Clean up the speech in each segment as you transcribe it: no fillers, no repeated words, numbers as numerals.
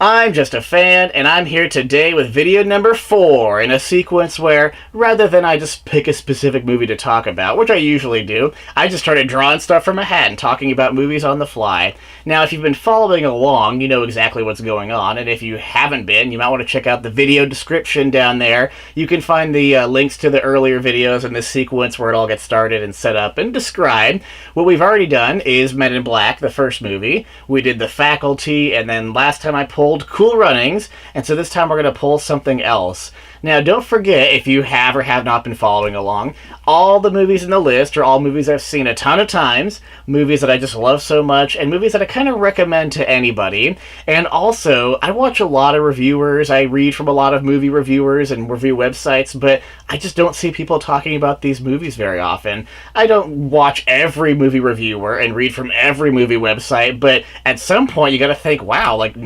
I'm just a fan, and I'm here today with video number 4 in a sequence where, rather than I just pick a specific movie to talk about, which I usually do, I just started drawing stuff from a hat and talking about movies on the fly. Now, if you've been following along, you know exactly what's going on, and if you haven't been, you might want to check out the video description down there. You can find the links to the earlier videos in this sequence where it all gets started and set up and described. What we've already done is Men in Black, the first movie. We did The Faculty, and then last time I pulled Cool Runnings, and so this time we're going to pull something else. Now, don't forget, if you have or have not been following along, all the movies in the list are all movies I've seen a ton of times, movies that I just love so much, and movies that I kind of recommend to anybody. And also, I watch a lot of reviewers, I read from a lot of movie reviewers and review websites, but I just don't see people talking about these movies very often. I don't watch every movie reviewer and read from every movie website, but at some point you gotta think, wow, like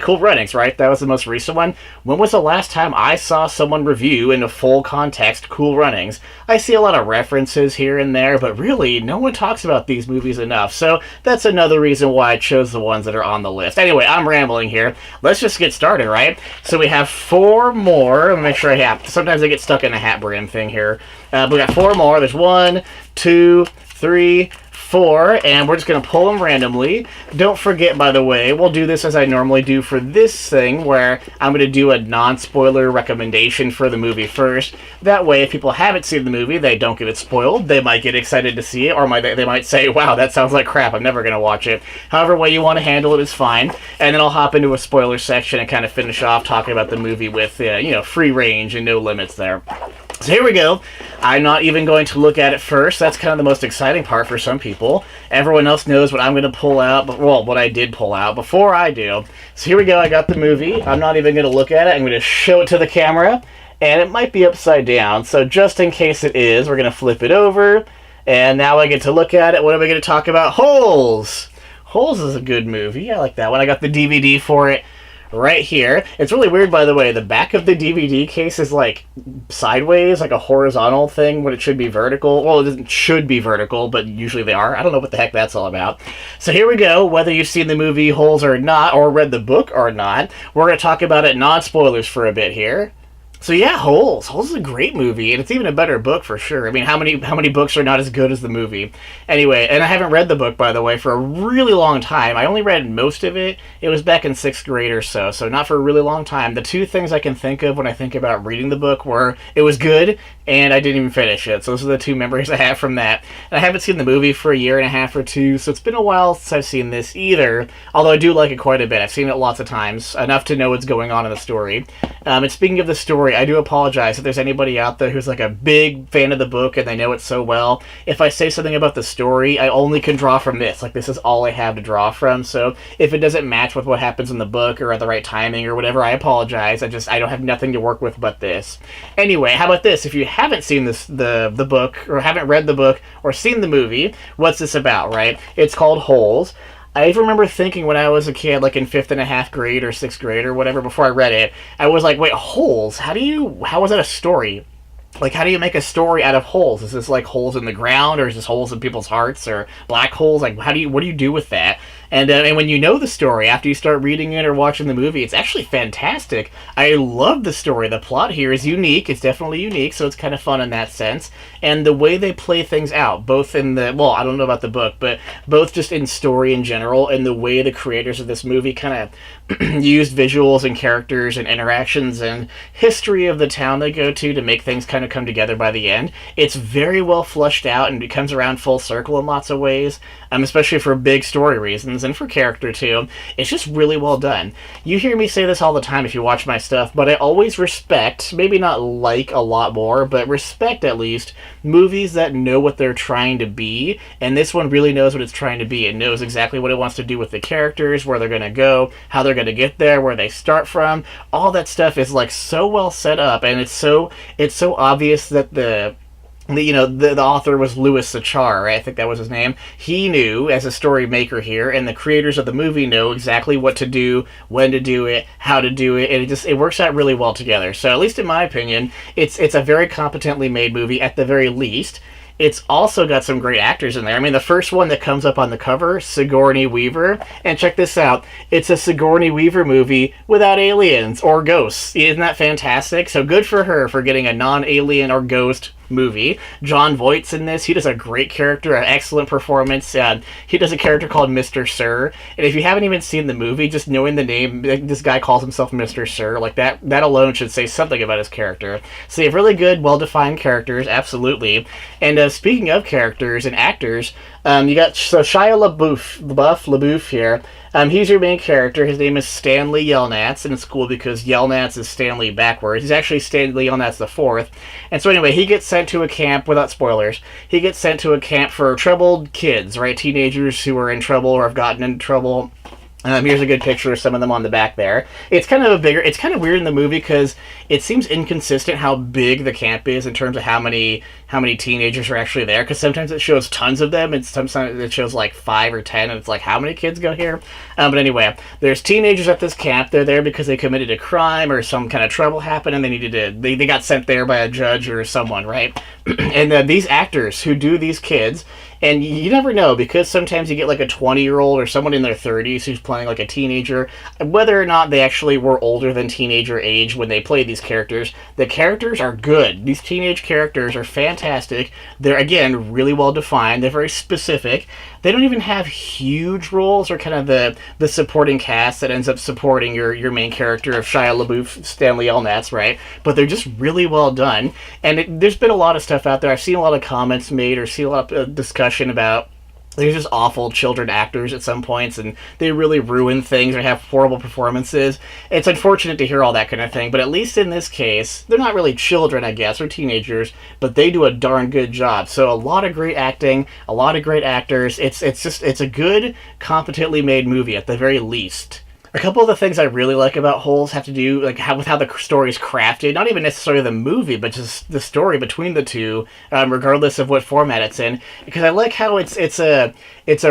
Cool Runnings, right? That was the most recent one. When was the last time I saw someone review in a full context Cool Runnings? I see a lot of references here and there, but really, no one talks about these movies enough, so that's another reason why I chose the ones that are on the list. Anyway, I'm rambling here. Let's just get started, right? So we have 4 more. Let me make sure I have. Sometimes I get stuck in a hat brim thing here. We got 4 more. There's 1, 2, 3, 4, and we're just going to pull them randomly. Don't forget, by the way, we'll do this as I normally do for this thing, where I'm going to do a non-spoiler recommendation for the movie first. That way, if people haven't seen the movie, they don't get it spoiled. They might get excited to see it, or they might say, wow, that sounds like crap, I'm never going to watch it. However way you want to handle it is fine. And then I'll hop into a spoiler section and kind of finish off talking about the movie with, free range and no limits there. So here we go. I'm not even going to look at it first. That's kind of the most exciting part for some people. Everyone else knows what I'm going to pull out, what I did pull out before I do. So here we go. I got the movie. I'm not even going to look at it. I'm going to show it to the camera, and it might be upside down. So just in case it is, we're going to flip it over, and now I get to look at it. What are we going to talk about? Holes! Holes is a good movie. I like that one. I got the DVD for it right here. It's really weird, by the way. The back of the DVD case is like sideways, like a horizontal thing when it should be vertical. Well, it should be vertical, but usually they are. I don't know what the heck that's all about. So here we go. Whether you've seen the movie Holes or not, or read the book or not, we're going to talk about it non-spoilers for a bit here. So yeah, Holes. Holes is a great movie, and it's even a better book for sure. I mean, how many books are not as good as the movie? Anyway, and I haven't read the book, by the way, for a really long time. I only read most of it. It was back in 6th grade or so not for a really long time. The 2 things I can think of when I think about reading the book were it was good, and I didn't even finish it. So those are the 2 memories I have from that. And I haven't seen the movie for a year and a half or 2, so it's been a while since I've seen this either, although I do like it quite a bit. I've seen it lots of times, enough to know what's going on in the story. And speaking of the story, I do apologize if there's anybody out there who's like a big fan of the book and they know it so well. If I say something about the story, I only can draw from this. Like, this is all I have to draw from, so if it doesn't match with what happens in the book or at the right timing or whatever, I apologize. I don't have nothing to work with but this. Anyway, how about this? If you haven't seen the book, or haven't read the book, or seen the movie, what's this about, right? It's called Holes. I even remember thinking when I was a kid, like in 5th and a half grade or 6th grade or whatever, before I read it, I was like, wait, holes? How is that a story? Like, how do you make a story out of holes? Is this like holes in the ground, or is this holes in people's hearts, or black holes? Like, what do you do with that? And when you know the story, after you start reading it or watching the movie, it's actually fantastic. I love the story. The plot here is unique. It's definitely unique, so it's kind of fun in that sense. And the way they play things out, both in I don't know about the book, but both just in story in general, and the way the creators of this movie kind of used visuals and characters and interactions and history of the town they go to make things kind of come together by the end. It's very well fleshed out, and it comes around full circle in lots of ways, especially for big story reasons and for character too. It's just really well done. You hear me say this all the time if you watch my stuff, but I always respect, maybe not like a lot more, but respect at least, movies that know what they're trying to be, and this one really knows what it's trying to be. It knows exactly what it wants to do with the characters, where they're going to go, how they're going to get there, where they start from. All that stuff is like so well set up, and it's so obvious that the author was Louis C.H., right? I think that was his name. He knew, as a story maker here, and the creators of the movie know exactly what to do, when to do it, how to do it, and it works out really well together. So, at least in my opinion, it's a very competently made movie at the very least. it's also got some great actors in there. I mean, the first one that comes up on the cover, Sigourney Weaver. And check this out. It's a Sigourney Weaver movie without aliens or ghosts. Isn't that fantastic? So good for her for getting a non-alien or ghost movie. Jon Voight's in this. He does a great character, an excellent performance. He does a character called Mr. Sir. And if you haven't even seen the movie, just knowing the name, this guy calls himself Mr. Sir, like that alone should say something about his character. So you have really good, well-defined characters, absolutely. And speaking of characters and actors, you got Shia LaBeouf here. He's your main character. His name is Stanley Yelnats, and it's cool because Yelnats is Stanley backwards. He's actually Stanley Yelnats the fourth. And so anyway, he gets sent to a camp, without spoilers, he gets sent to a camp for troubled kids, right? Teenagers who are in trouble or have gotten into trouble. Here's a good picture of some of them on the back there. It's kind of weird in the movie because it seems inconsistent how big the camp is in terms of how many teenagers are actually there. Because sometimes it shows tons of them, and sometimes it shows like 5 or 10, and it's like, how many kids go here? But anyway, there's teenagers at this camp. They're there because they committed a crime or some kind of trouble happened, and they got sent there by a judge or someone, right? And these actors who do these kids. And you never know, because sometimes you get like a 20-year-old or someone in their 30s who's playing like a teenager, whether or not they actually were older than teenager age when they played these characters. The characters are good. These teenage characters are fantastic. They're, again, really well defined. They're very specific. They don't even have huge roles or kind of the supporting cast that ends up supporting your main character of Shia LaBeouf, Stanley Yelnats, right? But they're just really well done. And there's been a lot of stuff out there. I've seen a lot of comments made or seen a lot of discussion about there's just awful children actors at some points, and they really ruin things or have horrible performances. It's unfortunate to hear all that kind of thing, but at least in this case, they're not really children, I guess, or teenagers, but they do a darn good job. So a lot of great acting, a lot of great actors. It's a good, competently made movie at the very least. A couple of the things I really like about Holes have to do with how the story is crafted. Not even necessarily the movie, but just the story between the two, regardless of what format it's in. Because I like how it's a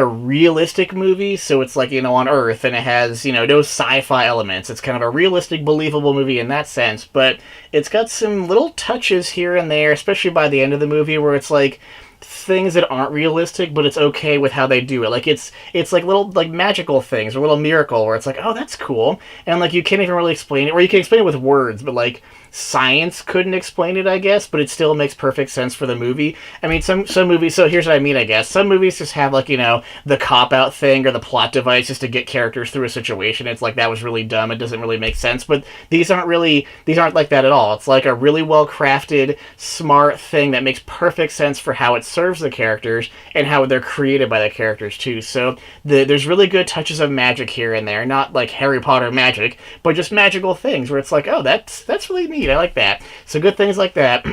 realistic movie, so it's like, on Earth, and it has, no sci-fi elements. It's kind of a realistic, believable movie in that sense, but it's got some little touches here and there, especially by the end of the movie, where it's like things that aren't realistic, but it's okay with how they do it. Like it's like little like magical things or little miracle where it's like, oh, that's cool, and like you can't even really explain it, or you can explain it with words, but like science couldn't explain it, I guess, but it still makes perfect sense for the movie. I mean, some movies, so here's what I mean, I guess. Some movies just have like, the cop-out thing or the plot device just to get characters through a situation. It's like, that was really dumb. It doesn't really make sense. But these aren't like that at all. It's like a really well-crafted, smart thing that makes perfect sense for how it serves the characters and how they're created by the characters, too. So there's really good touches of magic here and there. Not like Harry Potter magic, but just magical things where it's like, oh, that's really neat. I like that. So good things like that.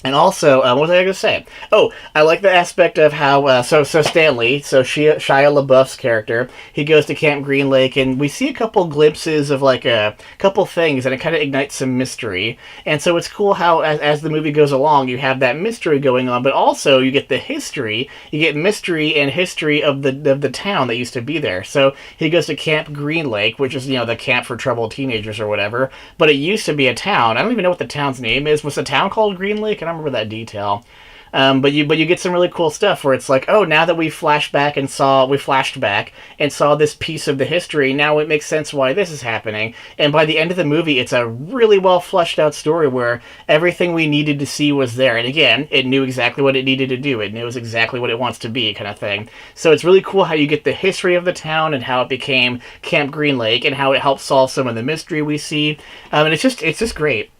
And also, what was I going to say? Oh, I like the aspect of how, so Stanley, Shia LaBeouf's character, he goes to Camp Green Lake, and we see a couple glimpses of, like, a couple things, and it kind of ignites some mystery. And so it's cool how, as the movie goes along, you have that mystery going on, but also you get the history, you get mystery and history of the town that used to be there. So he goes to Camp Green Lake, which is, the camp for troubled teenagers or whatever, but it used to be a town. I don't even know what the town's name is. Was the town called Green Lake? I don't remember that detail. But you get some really cool stuff where it's like, oh, now that we flashed back and saw this piece of the history, now it makes sense why this is happening. And by the end of the movie, it's a really well fleshed out story where everything we needed to see was there. And again, it knew exactly what it needed to do. It knows exactly what it wants to be, kind of thing. So it's really cool how you get the history of the town and how it became Camp Green Lake and how it helps solve some of the mystery we see. And it's just great.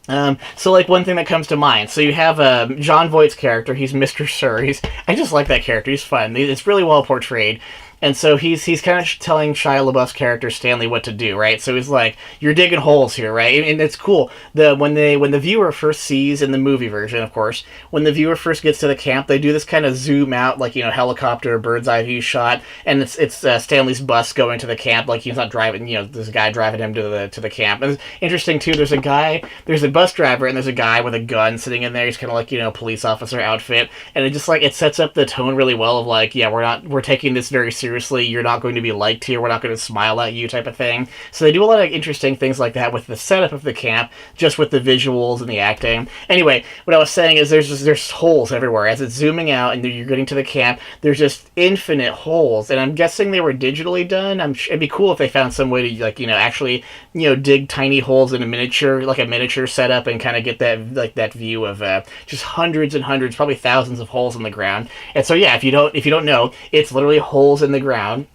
So like one thing that comes to mind, so you have Jon Voight's character, he's Mr. Sir. I just like that character, he's fun. It's really well portrayed. And so he's kind of telling Shia LaBeouf's character Stanley what to do, right? So he's like, "You're digging holes here, right?" And it's cool. When the viewer first sees in the movie version, of course, when the viewer first gets to the camp, they do this kind of zoom out, like helicopter, bird's eye view shot, and it's Stanley's bus going to the camp, like he's not driving. There's a guy driving him to the camp. And it's interesting too. There's a bus driver, and there's a guy with a gun sitting in there. He's kind of like police officer outfit, and it just like it sets up the tone really well of like, yeah, we're taking this very seriously. seriously, you're not going to be liked here, we're not going to smile at you type of thing. So they do a lot of interesting things like that with the setup of the camp, just with the visuals and the acting. Anyway, what I was saying is there's holes everywhere. As it's zooming out and you're getting to the camp, there's just infinite holes, and I'm guessing they were digitally done. It'd be cool if they found some way to, like, actually, dig tiny holes in a miniature, like a miniature setup, and kind of get that view of just hundreds and hundreds, probably thousands of holes in the ground. And so yeah, if you don't know, it's literally holes in the ground.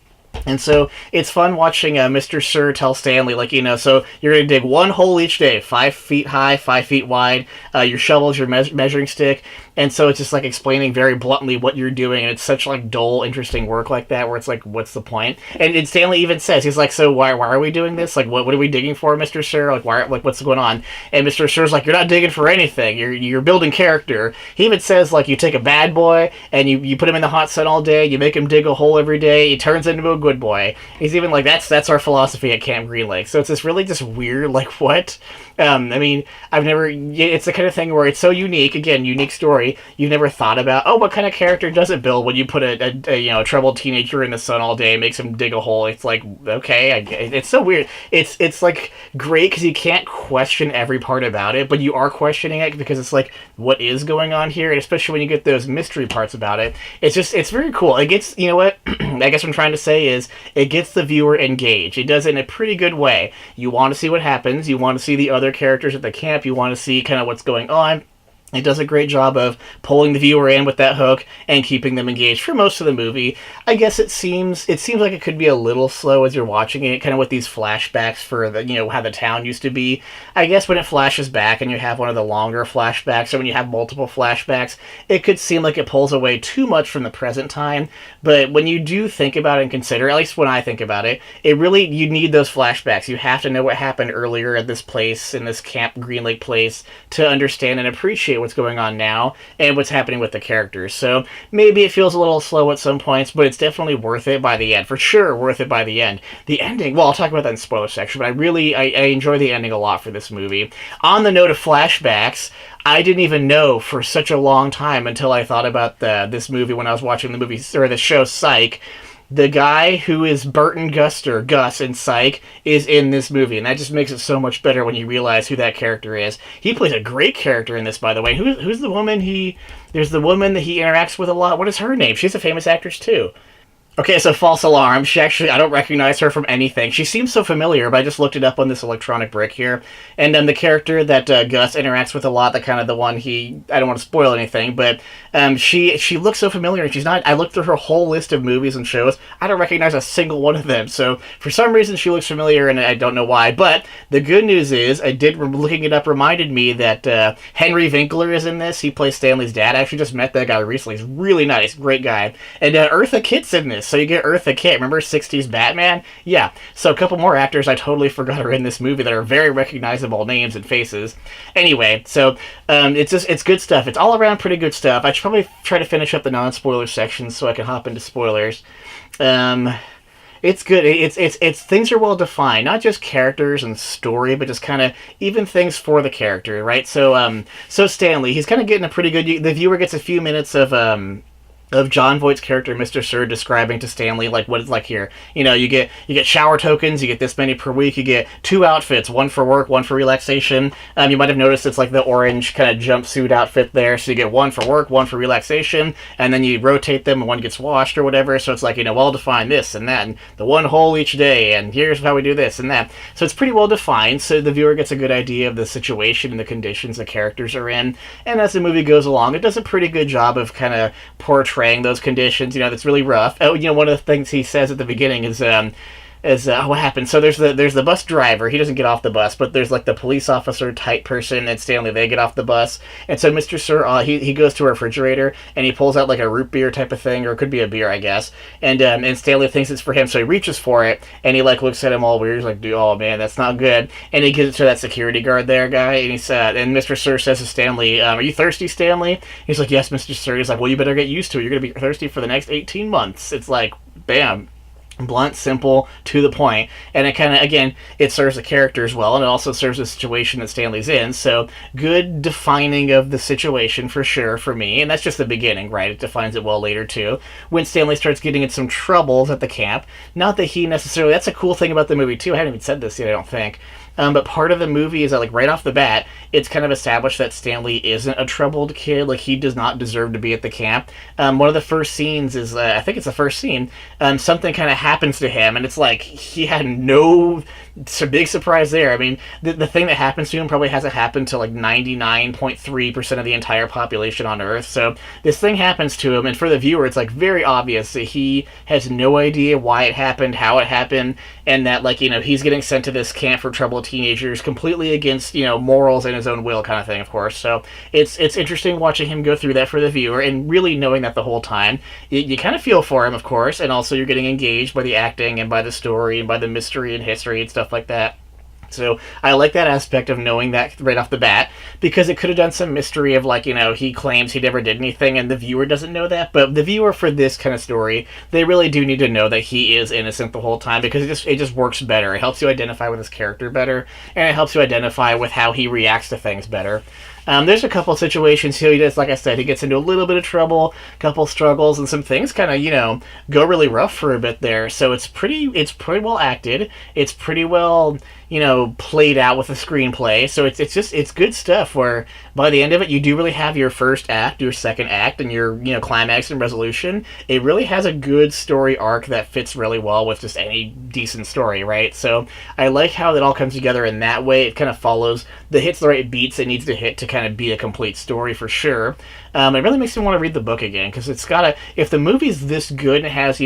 And so it's fun watching Mr. Sir tell Stanley, so you're going to dig one hole each day, 5 feet high, 5 feet wide. Your shovel's your measuring stick. And so it's just like explaining very bluntly what you're doing, and it's such like dull, interesting work like that, where it's like, what's the point? And Stanley even says, he's like, so why are we doing this? Like, what are we digging for, Mr. Sir? Like, what's going on? And Mr. Sir's like, you're not digging for anything. You're building character. He even says, like, you take a bad boy and you put him in the hot sun all day, you make him dig a hole every day, he turns into a good boy. He's even like, that's our philosophy at Camp Green Lake. So it's this really just weird, like, what? It's the kind of thing where it's so unique, again, unique story. You've never thought about, what kind of character does it build when you put a troubled teenager in the sun all day and makes him dig a hole? It's like, okay, it's so weird. It's like great because you can't question every part about it, but you are questioning it because it's like, what is going on here? And especially when you get those mystery parts about it, it's very cool. It gets, what I guess what I'm trying to say is, it gets the viewer engaged. It does it in a pretty good way. You want to see what happens. You want to see the other characters at the camp. You want to see kind of what's going on. It does a great job of pulling the viewer in with that hook and keeping them engaged for most of the movie. I guess it seems like it could be a little slow as you're watching it, kind of with these flashbacks for the how the town used to be. I guess when it flashes back and you have one of the longer flashbacks, or when you have multiple flashbacks, it could seem like it pulls away too much from the present time. But when you do think about it and consider, at least when I think about it, you need those flashbacks. You have to know what happened earlier at this place, in this Camp Green Lake place, to understand and appreciate what's going on now and what's happening with the characters. So maybe it feels a little slow at some points, but it's definitely worth it by the end. For sure, worth it by the end. The ending, well, I'll talk about that in spoiler section, but I enjoy the ending a lot for this movie. On the note of flashbacks, I didn't even know for such a long time until I thought about this movie when I was watching the show Psych. The guy who is Burton Guster, Gus in Psych, is in this movie, and that just makes it so much better when you realize who that character is. He plays a great character in this, by the way. Who's the woman there's the woman that he interacts with a lot. What is her name? She's a famous actress, too. Okay, so false alarm. I don't recognize her from anything. She seems so familiar, but I just looked it up on this electronic brick here. And then the character that Gus interacts with a lot, the one I don't want to spoil anything, but she looks so familiar, and she's not. I looked through her whole list of movies and shows. I don't recognize a single one of them. So for some reason, she looks familiar, and I don't know why. But the good news is, looking it up reminded me that Henry Winkler is in this. He plays Stanley's dad. I actually just met that guy recently. He's really nice, great guy. And Eartha Kitt's in this. So you get Eartha Kitt. Remember 60s Batman? Yeah. So a couple more actors I totally forgot are in this movie that are very recognizable names and faces. Anyway, so it's good stuff. It's all around pretty good stuff. I should probably try to finish up the non-spoiler section so I can hop into spoilers. It's good. It's things are well defined, not just characters and story, but just kind of even things for the character, right? So Stanley, he's kind of getting a pretty good. The viewer gets a few minutes of John Voight's character, Mr. Sir, describing to Stanley what it's like here. You get shower tokens, you get this many per week, you get 2 outfits, one for work, one for relaxation. You might have noticed it's like the orange kind of jumpsuit outfit there, so you get one for work, one for relaxation, and then you rotate them and one gets washed or whatever, so it's like, well defined this and that, and the one hole each day, and here's how we do this and that. So it's pretty well defined, so the viewer gets a good idea of the situation and the conditions the characters are in, and as the movie goes along, it does a pretty good job of kind of portraying those conditions, that's really rough. One of the things he says at the beginning is what happened. So there's the bus driver. He doesn't get off the bus, but there's like the police officer type person and Stanley. They get off the bus, and so Mr. Sir he goes to a refrigerator and he pulls out like a root beer type of thing, or it could be a beer, I guess. And Stanley thinks it's for him, so he reaches for it and he like looks at him all weird. He's like, oh man, that's not good. And he gives it to that security guard there guy, and he said, and Mr. Sir says to Stanley, "Are you thirsty, Stanley?" He's like, "Yes, Mr. Sir." He's like, "Well, you better get used to it. You're gonna be thirsty for the next 18 months." It's like, bam. blunt, simple, to the point, and it kind of, again, it serves the characters well, and it also serves the situation that Stanley's in. So good defining of the situation for sure for me, and that's just the beginning, right? It defines it well later too. When Stanley starts getting in some troubles at the camp, not that he necessarily. That's a cool thing about the movie too. I haven't even said this yet, I don't think. But part of the movie is that, like, right off the bat, it's kind of established that Stanley isn't a troubled kid. Like, he does not deserve to be at the camp. One of the first scenes is, I think it's the first scene, something kind of happens to him, and it's like he had no. It's a big surprise there. I mean, the thing that happens to him probably hasn't happened to like 99.3% of the entire population on Earth. So this thing happens to him, and for the viewer, it's like very obvious that he has no idea why it happened, how it happened, and that, like, he's getting sent to this camp for troubled teenagers completely against, morals and his own will, kind of thing, of course. So it's interesting watching him go through that for the viewer, and really knowing that the whole time. You kind of feel for him, of course, and also you're getting engaged by the acting and by the story and by the mystery and history and stuff like that. So I like that aspect of knowing that right off the bat, because it could have done some mystery of, like, he claims he never did anything and the viewer doesn't know that. But the viewer for this kind of story, they really do need to know that he is innocent the whole time, because it just works better. It helps you identify with his character better, and it helps you identify with how he reacts to things better. There's a couple situations here. He does, like I said, he gets into a little bit of trouble, a couple struggles, and some things kind of, go really rough for a bit there. So it's pretty well acted. It's pretty well, played out with the screenplay. So it's good stuff. Where by the end of it, you do really have your first act, your second act, and your climax and resolution. It really has a good story arc that fits really well with just any decent story, right? So I like how it all comes together in that way. It kind of follows hits the right beats it needs to hit to kind of be a complete story for sure. It really makes me want to read the book again, because it's got if the movie's this good and has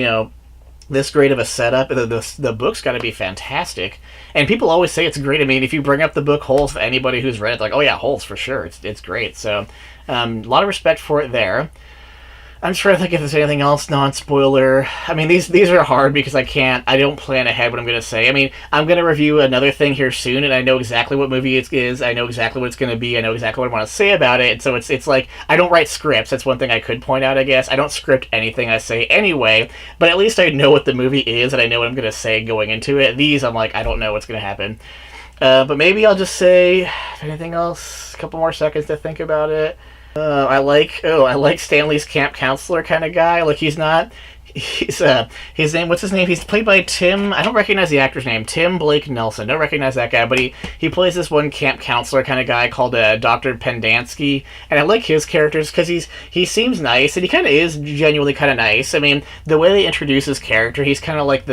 this great of a setup, the book's got to be fantastic. And people always say it's great. I mean, if you bring up the book Holes, anybody who's read it, like, oh yeah, Holes for sure, it's great. So a lot of respect for it there. I'm trying to think if there's anything else non-spoiler. I mean, these are hard because I don't plan ahead what I'm going to say. I mean, I'm going to review another thing here soon, and I know exactly what movie it is. I know exactly what it's going to be. I know exactly what I want to say about it. And so it's like, I don't write scripts. That's one thing I could point out, I guess. I don't script anything I say anyway, but at least I know what the movie is, and I know what I'm going to say going into it. These, I'm like, I don't know what's going to happen. But maybe I'll just say, if anything else, a couple more seconds to think about it. I like Stanley's camp counselor kind of guy. Like, his name, what's his name? He's played by Tim, I don't recognize the actor's name, Tim Blake Nelson. Don't recognize that guy, but he plays this one camp counselor kind of guy called Dr. Pendansky, and I like his characters because he seems nice, and he kind of is genuinely kind of nice. I mean, the way they introduce his character, he's kind of like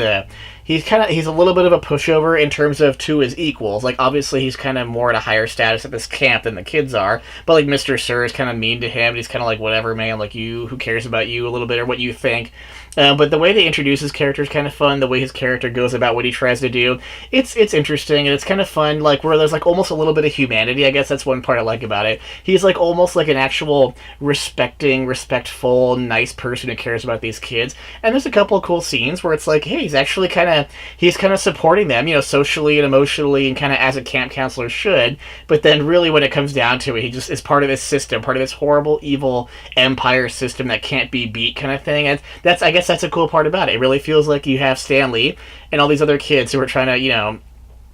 he's a little bit of a pushover in terms of to his equals. Like, obviously he's kind of more at a higher status at this camp than the kids are, but like Mr. Sir is kind of mean to him, and he's kind of like, whatever, man, like, who cares about you a little bit or what you think. But the way they introduce his character is kind of fun. The way his character goes about what he tries to do, it's interesting, and it's kind of fun. Like, where there's like almost a little bit of humanity. I guess that's one part I like about it. He's like almost like an actual respectful, nice person who cares about these kids. And there's a couple of cool scenes where it's like, hey, he's actually kind of supporting them, socially and emotionally, and kind of as a camp counselor should. But then really when it comes down to it, he just is part of this system, part of this horrible, evil empire system that can't be beat kind of thing. And I guess that's a cool part about it. It really feels like you have Stanley and all these other kids who are trying to,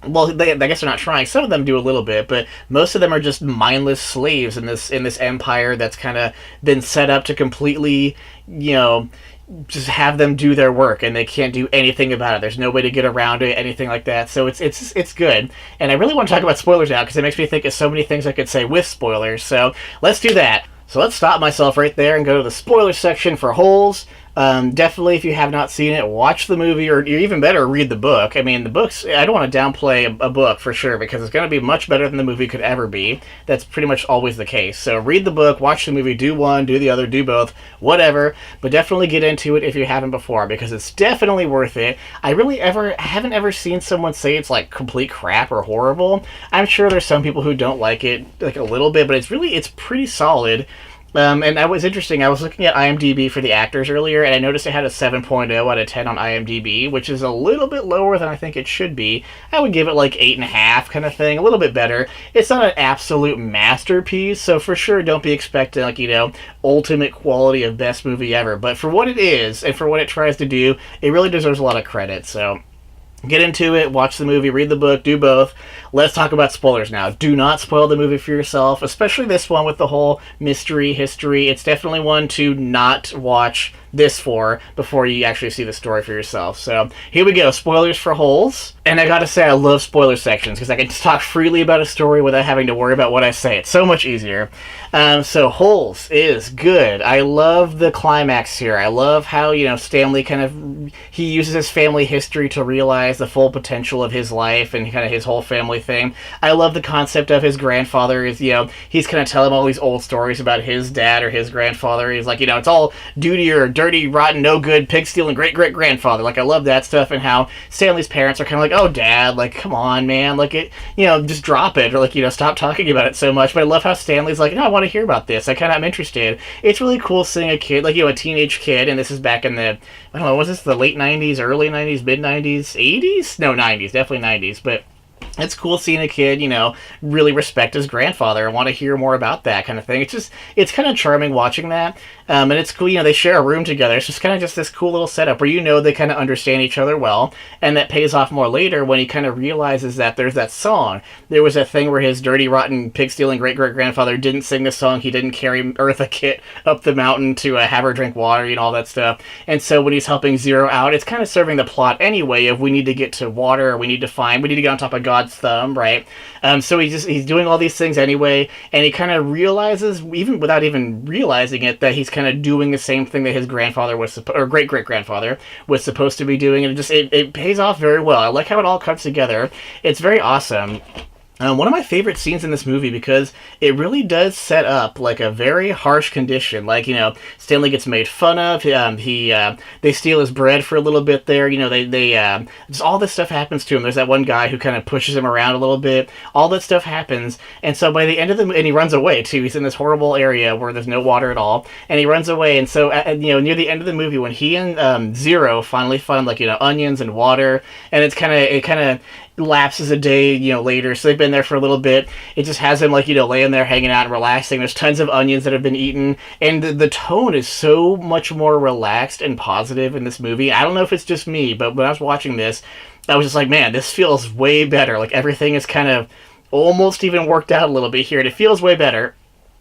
well, I guess they're not trying. Some of them do a little bit, but most of them are just mindless slaves in this empire that's kind of been set up to completely, just have them do their work, and they can't do anything about it. There's no way to get around it, anything like that. So it's good. And I really want to talk about spoilers now, because it makes me think of so many things I could say with spoilers. So let's do that. So let's stop myself right there and go to the spoiler section for Holes. Definitely, if you have not seen it, watch the movie, or even better, read the book. I mean, the books, I don't want to downplay a book for sure, because it's going to be much better than the movie could ever be. That's pretty much always the case. So read the book, watch the movie, do one, do the other, do both, whatever. But definitely get into it if you haven't before, because it's definitely worth it. I haven't ever seen someone say it's like complete crap or horrible. I'm sure there's some people who don't like it like a little bit, but it's pretty solid. And that was interesting. I was looking at IMDb for the actors earlier, and I noticed it had a 7.0 out of 10 on IMDb, which is a little bit lower than I think it should be. I would give it like 8.5 kind of thing, a little bit better. It's not an absolute masterpiece, so for sure don't be expecting, like, ultimate quality of best movie ever. But for what it is, and for what it tries to do, it really deserves a lot of credit, so get into it, watch the movie, read the book, do both. Let's talk about spoilers now. Do not spoil the movie for yourself, especially this one with the whole mystery history. It's definitely one to not watch this for before you actually see the story for yourself. So here we go, spoilers for Holes. And I gotta say, I love spoiler sections because I can talk freely about a story without having to worry about what I say. It's so much easier. So Holes is good. I love the climax here. I love how, Stanley he uses his family history to realize the full potential of his life and kind of his whole family thing. I love the concept of his grandfather is, he's kind of telling all these old stories about his dad or his grandfather. He's like, it's all duty or dirty, rotten, no good, pig stealing great-great-grandfather. Like, I love that stuff, and how Stanley's parents are kind of like, oh, Dad, like, come on, man, like, just drop it, or, like, stop talking about it so much. But I love how Stanley's like, no, I want to hear about this. I'm interested. It's really cool seeing a kid, like, a teenage kid, and this is back in the, I don't know, was this the late 90s, early 90s, mid-90s, 80s? No, 90s, definitely 90s, but it's cool seeing a kid, really respect his grandfather and want to hear more about that kind of thing. It's kind of charming watching that. And it's cool, they share a room together. It's just kind of just this cool little setup where they kind of understand each other well. And that pays off more later when he kind of realizes that there's that song. There was a thing where his dirty, rotten, pig-stealing great-great-grandfather didn't sing the song. He didn't carry Eartha Kitt up the mountain to have her drink water and all that stuff. And so when he's helping Zero out, it's kind of serving the plot anyway of we need to get to water, or we need to get on top of God's thumb, right? So he's doing all these things anyway, and he kind of realizes, even without even realizing it, that he's kind of doing the same thing that his grandfather or great-great-grandfather was supposed to be doing, and it pays off very well. I like how it all comes together. It's very awesome. One of my favorite scenes in this movie because it really does set up like a very harsh condition. Like, Stanley gets made fun of. They steal his bread for a little bit there. They just all this stuff happens to him. There's that one guy who kind of pushes him around a little bit. All that stuff happens, and so by the end of and he runs away too. He's in this horrible area where there's no water at all, and he runs away. And so near the end of the movie, when he and Zero finally find onions and water, and it kind of lapses a day, later, so they've been there for a little bit. It just has him, laying there hanging out and relaxing. There's tons of onions that have been eaten, and the tone is so much more relaxed and positive in this movie. I don't know if it's just me, but when I was watching this, I was just like, man, this feels way better. Like, everything is kind of almost even worked out a little bit here, and it feels way better.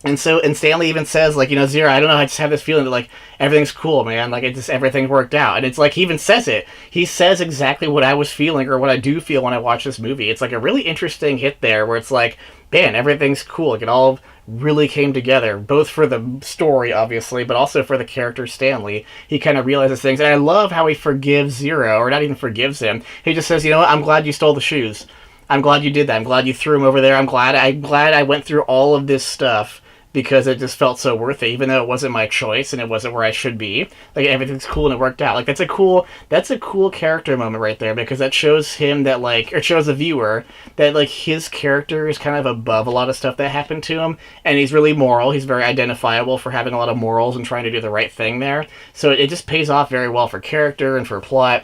And Stanley even says, Zero, I don't know, I just have this feeling that, everything's cool, man. Everything's worked out. And it's he even says it. He says exactly what I was feeling, or what I do feel when I watch this movie. It's a really interesting hit there, where it's man, everything's cool. It all really came together, both for the story, obviously, but also for the character Stanley. He kind of realizes things, and I love how he forgives Zero, or not even forgives him. He just says, what, I'm glad you stole the shoes. I'm glad you did that. I'm glad you threw them over there. I'm glad I went through all of this stuff, because it just felt so worth it, even though it wasn't my choice and it wasn't where I should be. Everything's cool and it worked out. That's a cool character moment right there, because that shows him that, or shows the viewer that, his character is kind of above a lot of stuff that happened to him, and he's really moral. He's very identifiable for having a lot of morals and trying to do the right thing there. So it just pays off very well for character and for plot.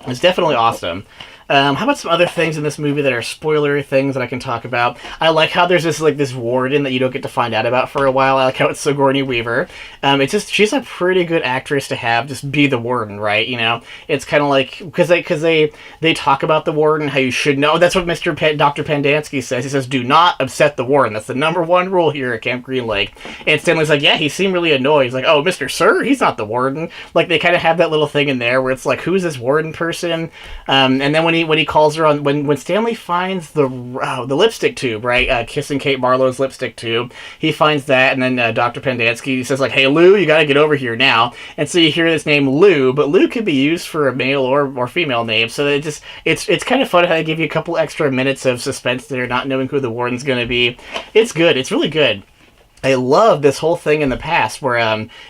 It's definitely awesome. How about some other things in this movie that are spoilery things that I can talk about? I like how there's this warden that you don't get to find out about for a while. I like how it's Sigourney Weaver. She's a pretty good actress to have just be the warden, right? It's kind of because they talk about the warden, how you should know. That's what Dr. Pendansky says. He says, do not upset the warden. That's the number one rule here at Camp Green Lake. And Stanley's like, yeah, he seemed really annoyed. He's like, oh, Mr. Sir, he's not the warden. They kind of have that little thing in there where it's who's this warden person? And then when he calls her on, when Stanley finds the lipstick tube, right? Kissing Kate Marlowe's lipstick tube, he finds that, and then Dr. Pendansky says hey Lou, you gotta get over here now. And so you hear this name Lou, but Lou could be used for a male or female name. So it's kind of fun how they give you a couple extra minutes of suspense there, not knowing who the warden's gonna be. It's good. It's really good. I love this whole thing in the past where,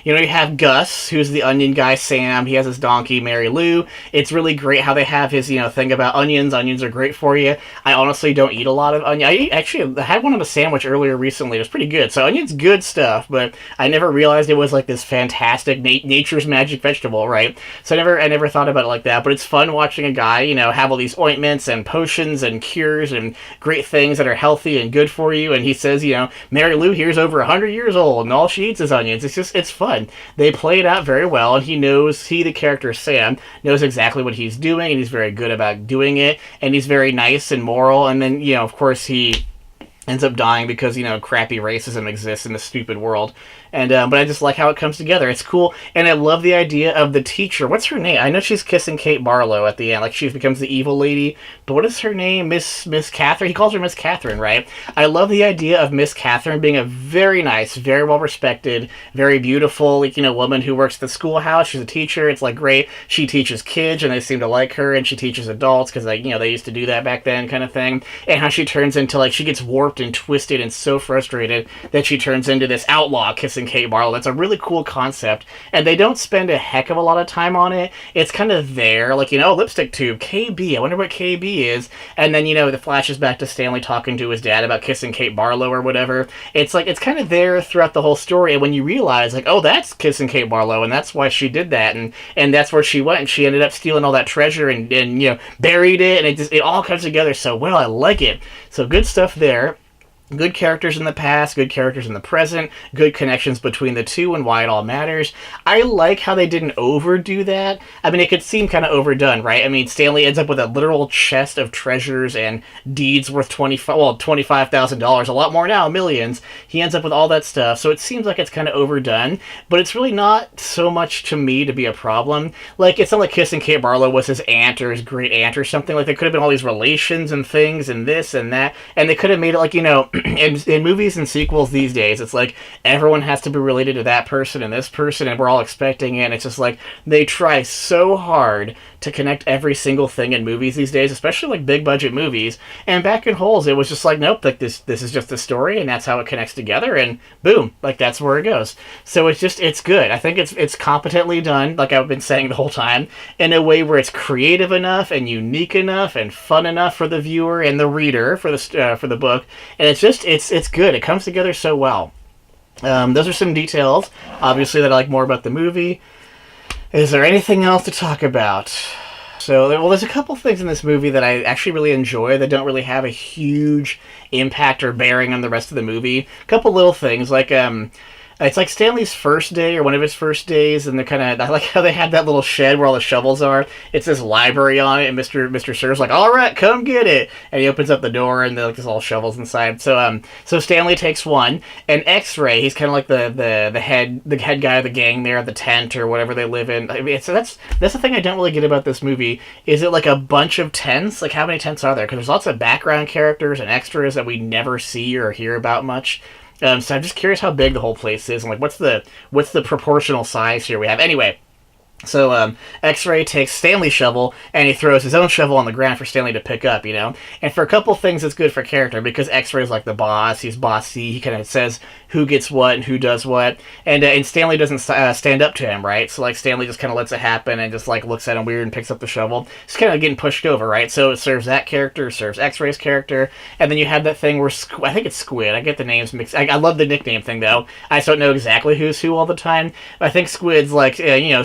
you have Gus, who's the onion guy, Sam. He has his donkey, Mary Lou. It's really great how they have his, thing about onions. Onions are great for you. I honestly don't eat a lot of onion. I had one on a sandwich earlier recently. It was pretty good. So onions, good stuff, but I never realized it was like this fantastic nature's magic vegetable, right? So I never thought about it like that. But it's fun watching a guy, have all these ointments and potions and cures and great things that are healthy and good for you. And he says, Mary Lou here's over 100 years old and all she eats is onions. It's fun. They play it out very well, and the character Sam knows exactly what he's doing, and he's very good about doing it, and he's very nice and moral. And then, of course, he ends up dying because crappy racism exists in this stupid world. And but I just like how it comes together. It's cool, and I love the idea of the teacher. What's her name? I know she's kissing Kate Barlow at the end, like she becomes the evil lady. But what is her name? Miss Catherine. He calls her Miss Catherine, right? I love the idea of Miss Catherine being a very nice, very well respected, very beautiful, woman who works at the schoolhouse. She's a teacher. It's like great. She teaches kids, and they seem to like her, and she teaches adults because they used to do that back then, kind of thing. And how she turns into she gets warped and twisted and so frustrated that she turns into this outlaw kissing Kate Barlow. That's a really cool concept, and they don't spend a heck of a lot of time on it. It's kind of there, lipstick tube, KB. I wonder what KB is. And then the flashes back to Stanley talking to his dad about kissing Kate Barlow or whatever. It's kind of there throughout the whole story, and when you realize oh, that's kissing Kate Barlow, and that's why she did that, and that's where she went, and she ended up stealing all that treasure and buried it, and it all comes together so well. I like it. So good stuff there. Good characters in the past, good characters in the present, good connections between the two and why it all matters. I like how they didn't overdo that. I mean, it could seem kind of overdone, right? I mean, Stanley ends up with a literal chest of treasures and deeds worth $25,000, a lot more now, millions. He ends up with all that stuff, so it seems like it's kind of overdone, but it's really not so much to me to be a problem. It's not like kissing Kate Barlow was his aunt or his great aunt or something. There could have been all these relations and things and this and that, and they could have made it in movies and sequels these days, it's like everyone has to be related to that person and this person, and we're all expecting it. And it's just they try so hard to connect every single thing in movies these days, especially big budget movies. And back in Holes, it was just nope, this is just the story, and that's how it connects together, and boom, that's where it goes. So it's good. I think it's competently done, like I've been saying the whole time, in a way where it's creative enough and unique enough and fun enough for the viewer and the reader for the book, and it's good. It comes together so well. Those are some details, obviously, that I like more about the movie. Is there anything else to talk about? So, there's a couple things in this movie that I actually really enjoy that don't really have a huge impact or bearing on the rest of the movie. A couple little things, it's like Stanley's first day or one of his first days, and I like how they have that little shed where all the shovels are. It says library on it, and Mr. Sir's all right, come get it. And he opens up the door, and there's all shovels inside. So Stanley takes one, and X-Ray, he's kind of like the head guy of the gang there, the tent or whatever they live in. I mean, so that's the thing I don't really get about this movie. Is it a bunch of tents? How many tents are there? Because there's lots of background characters and extras that we never see or hear about much. So I'm just curious how big the whole place is, and what's the proportional size here we have. Anyway, so X-Ray takes Stanley's shovel, and he throws his own shovel on the ground for Stanley to pick up, And for a couple things, it's good for character, because X-Ray's the boss, he's bossy, he kind of says who gets what and who does what, and Stanley doesn't stand up to him, right? So Stanley just kind of lets it happen and just looks at him weird and picks up the shovel. It's kind of getting pushed over, right? So it serves that character, it serves X-Ray's character, and then you have that thing where I think it's Squid. I get the names mixed. I love the nickname thing though. I just don't know exactly who's who all the time. I think Squid's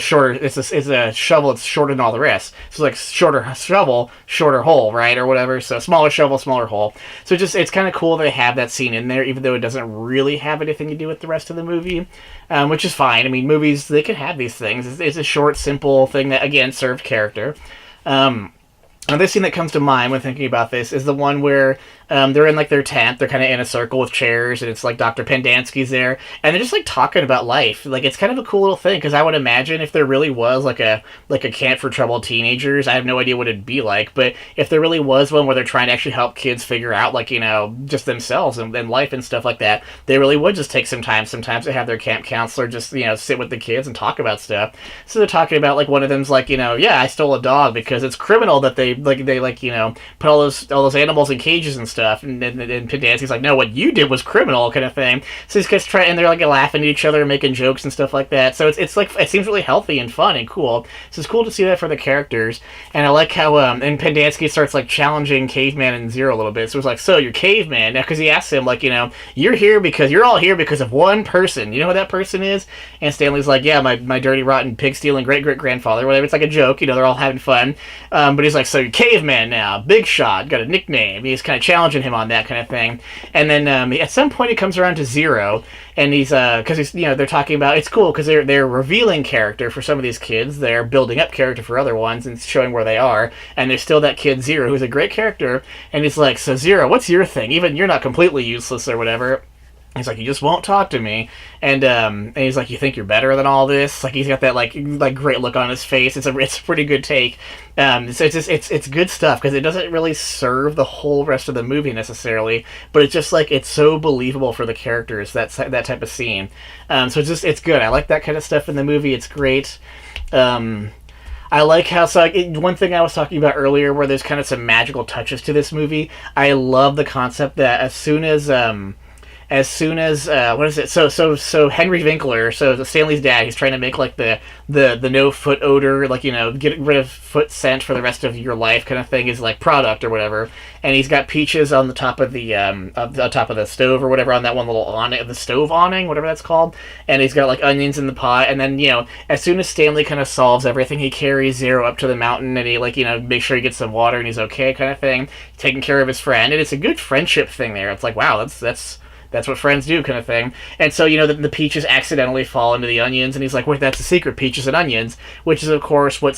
shorter. It's a shovel. It's shorter than all the rest. So shorter shovel, shorter hole, right, or whatever. So smaller shovel, smaller hole. So it's kind of cool they have that scene in there, even though it doesn't really have anything to do with the rest of the movie, which is fine. I mean, movies, they can have these things. It's a short, simple thing that again served character. Another scene that comes to mind when thinking about this is the one where they're in their tent. They're kind of in a circle with chairs, and it's Dr. Pendansky's there, and they're just talking about life. It's kind of a cool little thing, because I would imagine if there really was a camp for troubled teenagers, I have no idea what it'd be like, but if there really was one where they're trying to actually help kids figure out just themselves and life and stuff like that, they really would just take some time. Sometimes they have their camp counselor just sit with the kids and talk about stuff. So they're talking about one of them's yeah, I stole a dog because it's criminal that they put all those animals in cages and stuff, and Pendanski's like, no, what you did was criminal, kind of thing. So these guys try, and they're like laughing at each other, making jokes and stuff like that. So it's like, it seems really healthy and fun and cool. So it's cool to see that for the characters. And I like how and Pendanski starts like challenging Caveman and Zero a little bit. So it's like, so you're Caveman now, because he asks him like, you're all here because of one person. You know who that person is? And Stanley's like, yeah, my dirty rotten pig stealing great great grandfather, whatever. It's like a joke, they're all having fun. But he's like, so you're Caveman now, big shot, got a nickname. He's kind of challenging him on that kind of thing. And then at some point he comes around to Zero, and he's because he's they're talking about, it's cool because they're revealing character for some of these kids, they're building up character for other ones and showing where they are, and there's still that kid Zero who's a great character, and he's like, so Zero, what's your thing? Even you're not completely useless or whatever. He's like, you just won't talk to me, and he's like, you think you're better than all this? Like, he's got that like great look on his face. It's a pretty good take. So it's good stuff because it doesn't really serve the whole rest of the movie necessarily, but it's just like, it's so believable for the characters, that type of scene. So it's good. I like that kind of stuff in the movie. It's great. I like how, one thing I was talking about earlier, where there's kind of some magical touches to this movie. I love the concept that as soon as what is it? So Henry Winkler, so Stanley's dad, he's trying to make like the no foot odor, like get rid of foot scent for the rest of your life kind of thing, is like product or whatever. And he's got peaches on the top of the top of the stove or whatever, on that one little awning, the stove awning, whatever that's called. And he's got like onions in the pot. And then as soon as Stanley kind of solves everything, he carries Zero up to the mountain, and he makes sure he gets some water and he's okay, kind of thing, taking care of his friend. And it's a good friendship thing there. It's like, wow, that's what friends do, kind of thing. And so, the peaches accidentally fall into the onions, and he's like, wait, that's a secret, peaches and onions, which is, of course, what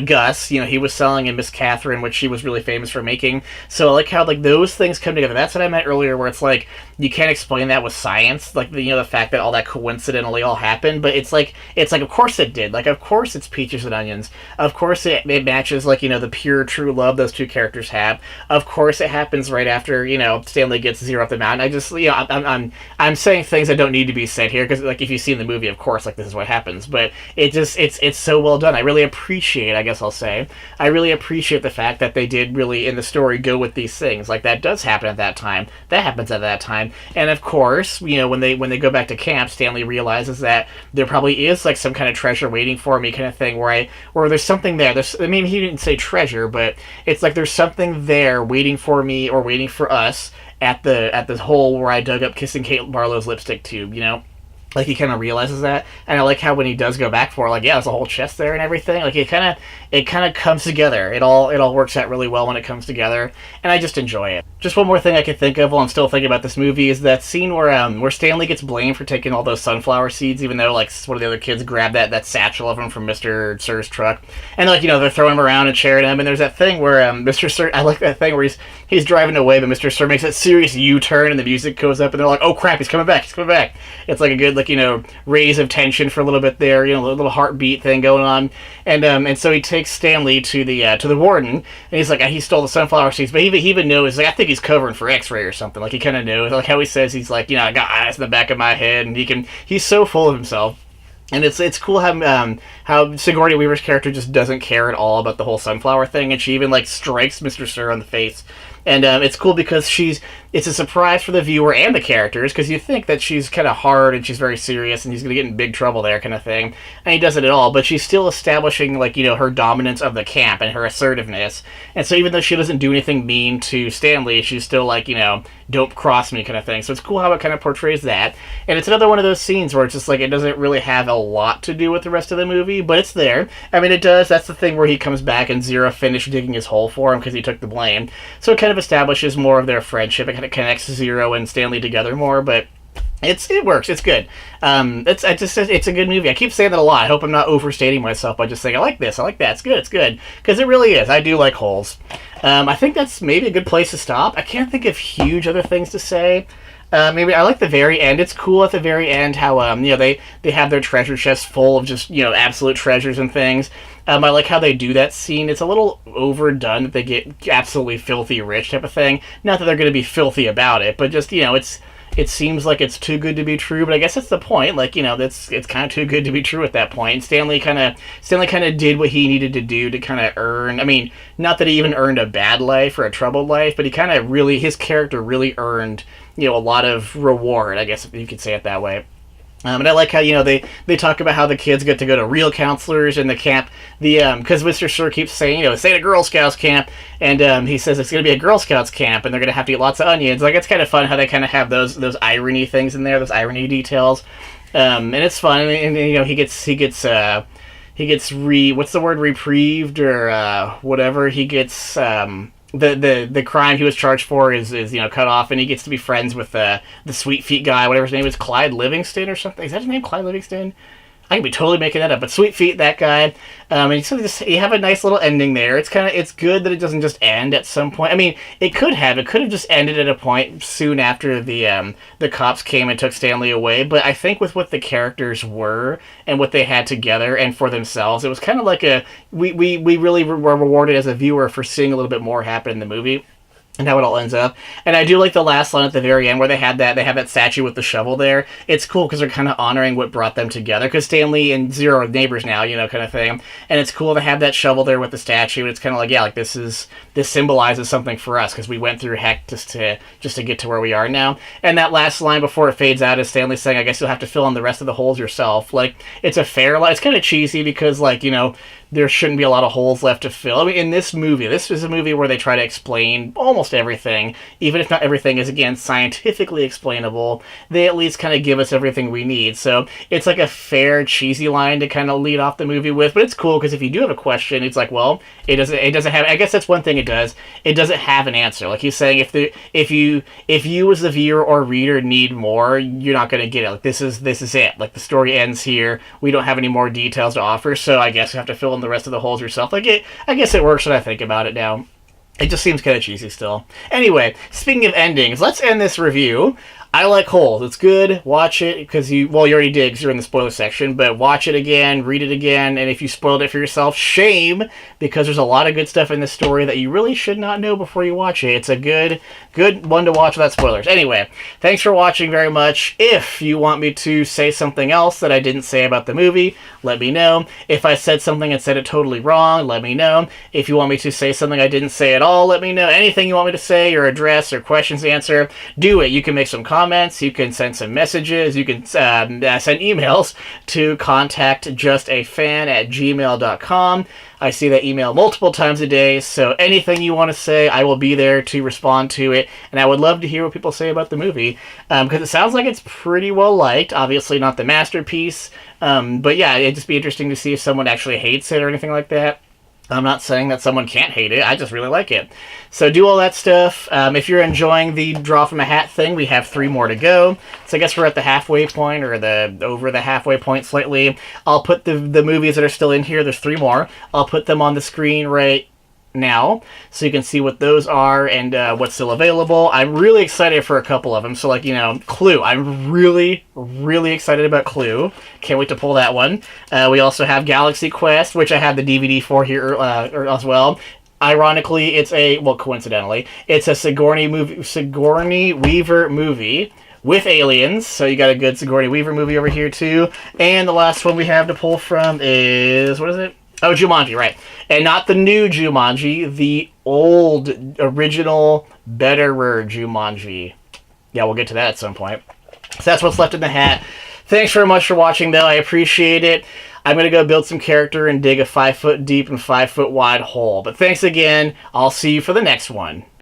Gus, he was selling in Miss Catherine, which she was really famous for making. So I like how, those things come together. That's what I meant earlier, where it's like, you can't explain that with science, the fact that all that coincidentally all happened, but it's like, of course it did. Like, of course it's peaches and onions. Of course it matches, the pure, true love those two characters have. Of course it happens right after, Stanley gets Zero up the mountain. I just, I'm saying things that don't need to be said here, because, if you see in the movie, of course, this is what happens, but it's so well done. I really appreciate, I guess I'll say, I really appreciate the fact that they did really, in the story, go with these things. That does happen at that time. That happens at that time. And of course, when they go back to camp, Stanley realizes that there probably is some kind of treasure waiting for me, kind of thing, where there's something there. He didn't say treasure, but it's like there's something there waiting for me, or waiting for us at the hole where I dug up Kissing Kate Barlow's lipstick tube, he kind of realizes that. And I like how when he does go back for it, there's a whole chest there and everything. It kind of comes together. It all works out really well when it comes together, and I just enjoy it. Just one more thing I could think of while I'm still thinking about this movie is that scene where Stanley gets blamed for taking all those sunflower seeds, even though one of the other kids grabbed that satchel of them from Mr. Sir's truck, and they're throwing him around and cheering him. And there's that thing where Mr. Sir, I like that thing where he's driving away, but Mr. Sir makes that serious U-turn, and the music goes up, and they're like, oh crap, he's coming back. It's like a good raise of tension for a little bit there, a little heartbeat thing going on. And so he takes Stanley to the warden, and he's like, he stole the sunflower seeds, but he even knows, I think he's covering for X-ray or something. He kind of knows, how he says he's I got eyes in the back of my head, and he's so full of himself. And it's cool how Sigourney Weaver's character just doesn't care at all about the whole sunflower thing, and she even strikes Mr. Sir on the face. And it's cool because it's a surprise for the viewer and the characters, because you think that she's kind of hard and she's very serious and he's going to get in big trouble there, kind of thing. And he doesn't at all, but she's still establishing, her dominance of the camp and her assertiveness. And so even though she doesn't do anything mean to Stanley, she's still don't cross me, kind of thing. So it's cool how it kind of portrays that. And it's another one of those scenes where it's just it doesn't really have a lot to do with the rest of the movie, but it's there. It does. That's the thing where he comes back and Zero finished digging his hole for him because he took the blame. So it kind of establishes more of their friendship. It kind of connects Zero and Stanley together more, but it works. It's good. It's a good movie. I keep saying that a lot. I hope I'm not overstating myself by just saying I like this, I like that. It's good because it really is. I do like holes. I think that's maybe a good place to stop. I can't think of huge other things to say. Maybe I like the very end. It's cool at the very end how they have their treasure chest full of just absolute treasures and things. I like how they do that scene. It's a little overdone that they get absolutely filthy rich type of thing. Not that they're going to be filthy about it, but just it seems like it's too good to be true, but I guess that's the point. Like, it's kind of too good to be true at that point. And Stanley kind of did what he needed to do to kind of earn. I mean, not that he even earned a bad life or a troubled life, but he kind of really, his character really earned, a lot of reward. I guess if you could say it that way. And I like how, they talk about how the kids get to go to real counselors in the camp. Because Mr. Sir keeps saying, it's a Girl Scouts camp, and he says it's going to be a Girl Scouts camp, and they're going to have to eat lots of onions. Like, it's kind of fun how they kind of have those irony things in there, those irony details. And it's fun, and he gets what's the word, reprieved, or whatever. He gets, the crime he was charged for is cut off, and he gets to be friends with the Sweet Feet guy, whatever his name is, Clyde Livingston or something. Is that his name, Clyde Livingston? I could be totally making that up, but Sweet Feet, that guy, and so you have a nice little ending there. It's good that it doesn't just end at some point. I mean, it could have just ended at a point soon after the cops came and took Stanley away. But I think with what the characters were and what they had together and for themselves, it was kind of like we really were rewarded as a viewer for seeing a little bit more happen in the movie. And how it all ends up. And I do like the last line at the very end where they have that statue with the shovel there. It's cool because they're kind of honoring what brought them together. Because Stanley and Zero are neighbors now, kind of thing. And it's cool to have that shovel there with the statue. It's kind of like, this symbolizes something for us because we went through heck just to get to where we are now. And that last line before it fades out is Stanley saying, I guess you'll have to fill in the rest of the holes yourself. Like, it's a fair line. It's kind of cheesy because, there shouldn't be a lot of holes left to fill. I mean, in this is a movie where they try to explain almost everything, even if not everything is, again, scientifically explainable. They at least kind of give us everything we need. So it's like a fair, cheesy line to kind of lead off the movie with, but it's cool because if you do have a question, it's like, well, it doesn't have, I guess that's one thing it does. It doesn't have an answer. Like he's saying, if you as the viewer or reader need more, you're not going to get it. Like this is it. Like the story ends here. We don't have any more details to offer, so I guess you have to fill in the rest of the holes yourself. I guess it works when I think about it now. It just seems kind of cheesy still. Anyway, speaking of endings, let's end this review. I like Holes. It's good. Watch it because you already did because you're in the spoiler section, but watch it again, read it again, and if you spoiled it for yourself, shame, because there's a lot of good stuff in this story that you really should not know before you watch it. It's a good one to watch without spoilers. Anyway, thanks for watching very much. If you want me to say something else that I didn't say about the movie, let me know. If I said something and said it totally wrong, let me know. If you want me to say something I didn't say at all, let me know. Anything you want me to say or address or questions to answer, do it. You can make some comments, you can send some messages, you can send emails to contactjustafan@gmail.com. I see that email multiple times a day, so anything you want to say, I will be there to respond to it, and I would love to hear what people say about the movie, because it sounds like it's pretty well liked. Obviously not the masterpiece, but yeah, it'd just be interesting to see if someone actually hates it or anything like that. I'm not saying that someone can't hate it. I just really like it. So do all that stuff. If you're enjoying the draw from a hat thing, we have 3 more to go. So I guess we're at the halfway point, or over the halfway point slightly. I'll put the movies that are still in here. There's 3 more. I'll put them on the screen right now so you can see what those are and what's still available. I'm really excited for a couple of them. So Clue. I'm really excited about Clue. Can't wait to pull that one. We also have Galaxy Quest, which I have the DVD for here as well. Ironically, coincidentally, it's a Sigourney Weaver movie with aliens, so you got a good Sigourney Weaver movie over here too. And the last one we have to pull from is, what is it? Oh, Jumanji, right. And not the new Jumanji, the old, original, betterer Jumanji. Yeah, we'll get to that at some point. So that's what's left in the hat. Thanks very much for watching, though. I appreciate it. I'm going to go build some character and dig a 5-foot deep and 5-foot wide hole. But thanks again. I'll see you for the next one.